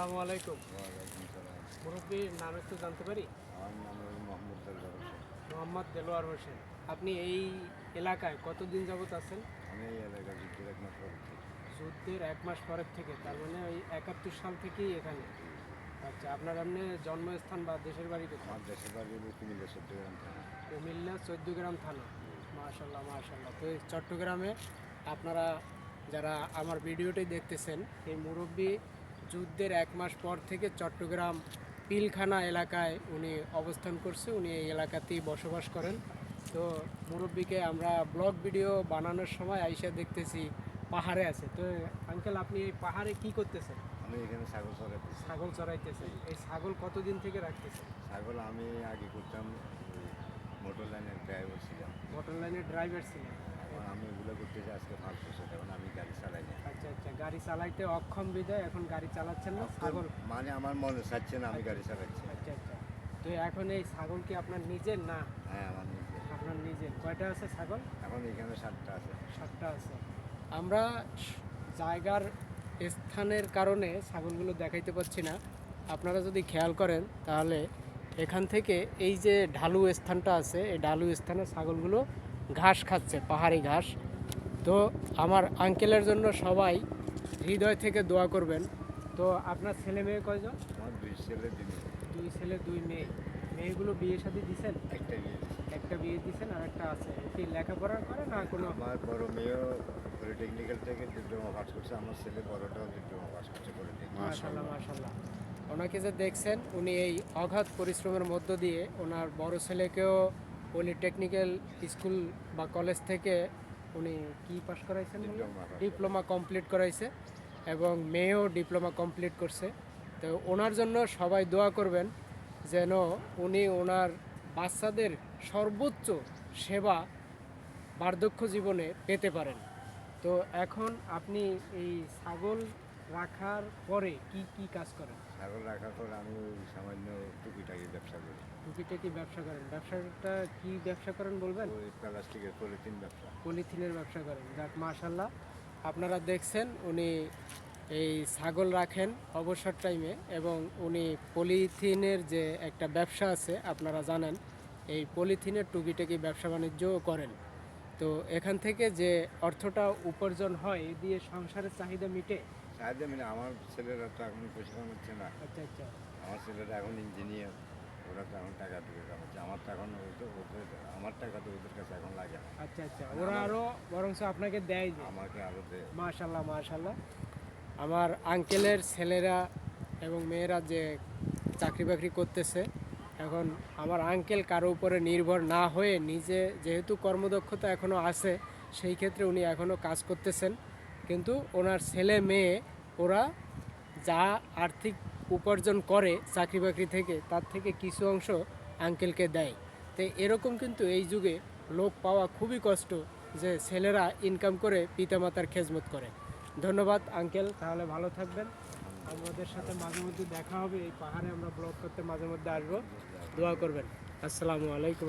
আসসালামু আলাইকুম। ওয়ালাইকুম সালাম। মুরব্বীর নাম একটু জানতে পারি? আমার নাম হলো মোহাম্মদ দেলোয়ার হোসেন। মোহাম্মদ দেলোয়ার হোসেন। আপনি এই এলাকায় কতদিন যাবত আছেন? আমি এই এলাকার যুদ্ধের 1 মাস পর থেকে। যুদ্ধের 1 মাস পরের থেকে, তার মানে ওই 71 সাল থেকেই এখানে। আচ্ছা, আপনার এমনি জন্মস্থান বা দেশের বাড়ি কোথায়? আমার দেশের বাড়ি হলো কুমিল্লা চট্টগ্রাম থানা। কুমিল্লা 14 গ্রাম থানা। মাশাল্লাহ মাশাল্লাহ। তো এই চট্টগ্রামে আপনারা যারা আমার ভিডিওটি দেখতেছেন, এই মুরব্বী যুদ্ধের 1 মাস পর থেকে চট্টগ্রাম পিলখানা এলাকায় উনি অবস্থান করছে। উনি এই এলাকাতেই বসবাস করেন। তো মুরব্বীকে আমরা ব্লগ ভিডিও বানানোর সময় আইসা দেখতেছি পাহাড়ে আছে। তো আঙ্কেল, আপনি এই পাহাড়ে কি করতেছেন? আমি এখানে ছাগল চড়াইতেছি। ছাগল চড়াইতেছেন। এই ছাগল কতদিন থেকে রাখতেছেন? ছাগল আমি আগে করতাম, ওই মোটর লাইনের ড্রাইভার ছিলাম। মোটর লাইনের ড্রাইভার ছিলেন। এখন আমি ওগুলো করতেছি আজকে 5 বছর। এখন আমি গাড়ি চালাই না। আচ্ছা আচ্ছা, গাড়ি চালাইতে অক্ষম বিধায় এখন গাড়ি চালাচ্ছেন না, ছাগল। মানে আমার মনে চাচ্ছে না, আমি গাড়ি চালাচ্ছি। আচ্ছা আচ্ছা। তো এখন এই ছাগল কি আপনার নিজের না? হ্যাঁ, আমার নিজে। আপনার নিজের। কয়টা আছে ছাগল? এখন এখানে 7টা আছে। 7টা আছে। আমরা জায়গার স্থানের কারণে ছাগলগুলো দেখাইতে পাচ্ছি না। আপনারা যদি খেয়াল করেন তাহলে এখান থেকে এই যে ঢালু স্থানটা আছে, এই ঢালু স্থানে ছাগলগুলো ঘাস খাচ্ছে, পাহাড়ি ঘাস। তো আমার আঙ্কেলের জন্য সবাই হৃদয় থেকে দোয়া করবেন। তো আপনার ছেলে মেয়ে কয়জন? আমার 2 ছেলে 2 মেয়ে। 2 ছেলে 2 মেয়ে। মেয়েগুলো বিয়ে শাদী দিছেন? একটা বিয়ে দিয়েছি। একটা বিয়ে দিছেন আর একটা আছে। কি লেখাপড়া করে না কোনো? আমার বড় মেয়েও পলিটেকনিক্যাল থেকে ডিপ্লোমা পাস করছে। আমার ছেলে বড়টাও ডিপ্লোমা পাস করছে পলিটেকনিক। মাশাল্লাহ মাশাল্লাহ। ওনাকে যে দেখছেন, উনি এই অগাধ পরিশ্রমের মধ্য দিয়ে ওনার বড় ছেলেকেও পলিটেকনিক্যাল স্কুল বা কলেজ থেকে উনি কি পাস করাইছেন? ডিপ্লোমা কমপ্লিট করাইছে এবং মেয়েও ডিপ্লোমা কমপ্লিট করছে। তো ওনার জন্য সবাই দোয়া করবেন যেন উনি ওনার বাচ্চাদের সর্বোচ্চ সেবা বার্ধক্য জীবনে পেতে পারেন। তো এখন আপনি এই ছাগল রাখার পরে কি কি কাজ করেন? ছাগল রাখার পর আমি ওই সামান্য টুকিটাকি ব্যবসা করি। টুকিটাকি ব্যবসা করেন। ব্যবসাটা কি ব্যবসা করেন বলবেন? ওই প্লাস্টিকের পলিথিন ব্যবসা। পলিথিনের ব্যবসা করেন। যাক, মাশাল্লাহ। আপনারা দেখছেন উনি এই ছাগল রাখেন অবসর টাইমে এবং উনি পলিথিনের যে একটা ব্যবসা আছে আপনারা জানেন, এই পলিথিনের টুকিটাকি ব্যবসা বাণিজ্যও করেন। তো এখান থেকে যে অর্থটা উপার্জন হয় এ দিয়ে সংসারের চাহিদা মিটে। সাহায্য মানে আমার ছেলেরা তো এখন পয়সা কামাচ্ছে না। আচ্ছা আচ্ছা। আমার ছেলেরা এখন ইঞ্জিনিয়ার, ওরা তো এখন টাকা দিয়ে কামাচ্ছে। আমার তো এখন আমার টাকা তো ওদের কাছে এখন লাগে না। আচ্ছা আচ্ছা, ওরা আরো বরঞ্চ আপনাকে দেয় যে। আমাকে আরো দেয়। মাশাল্লাহ মাশাল্লাহ। আমার আঙ্কেলের ছেলেরা এবং মেয়েরা যে চাকরি বাকরি করতেছে, এখন আমার আঙ্কেল কারো উপরে নির্ভর না হয়ে নিজে যেহেতু কর্মদক্ষতা এখনও আছে, সেই ক্ষেত্রে উনি এখনও কাজ করতেছেন। কিন্তু ওনার ছেলে মেয়ে ওরা যা আর্থিক উপার্জন করে চাকরি বাকরি থেকে, তার থেকে কিছু অংশ আঙ্কেলকে দেয়। তো এরকম কিন্তু এই যুগে লোক পাওয়া খুবই কষ্ট যে ছেলেরা ইনকাম করে পিতামাতার খেজমত করে। ধন্যবাদ আঙ্কেল, তাহলে ভালো থাকবেন। আমাদের সাথে মাঝে মধ্যে দেখা হবে। এই পাহাড়ে আমরা ব্লগ করতে মাঝে মধ্যে আসবো। দোয়া করবেন। আসসালামু আলাইকুম।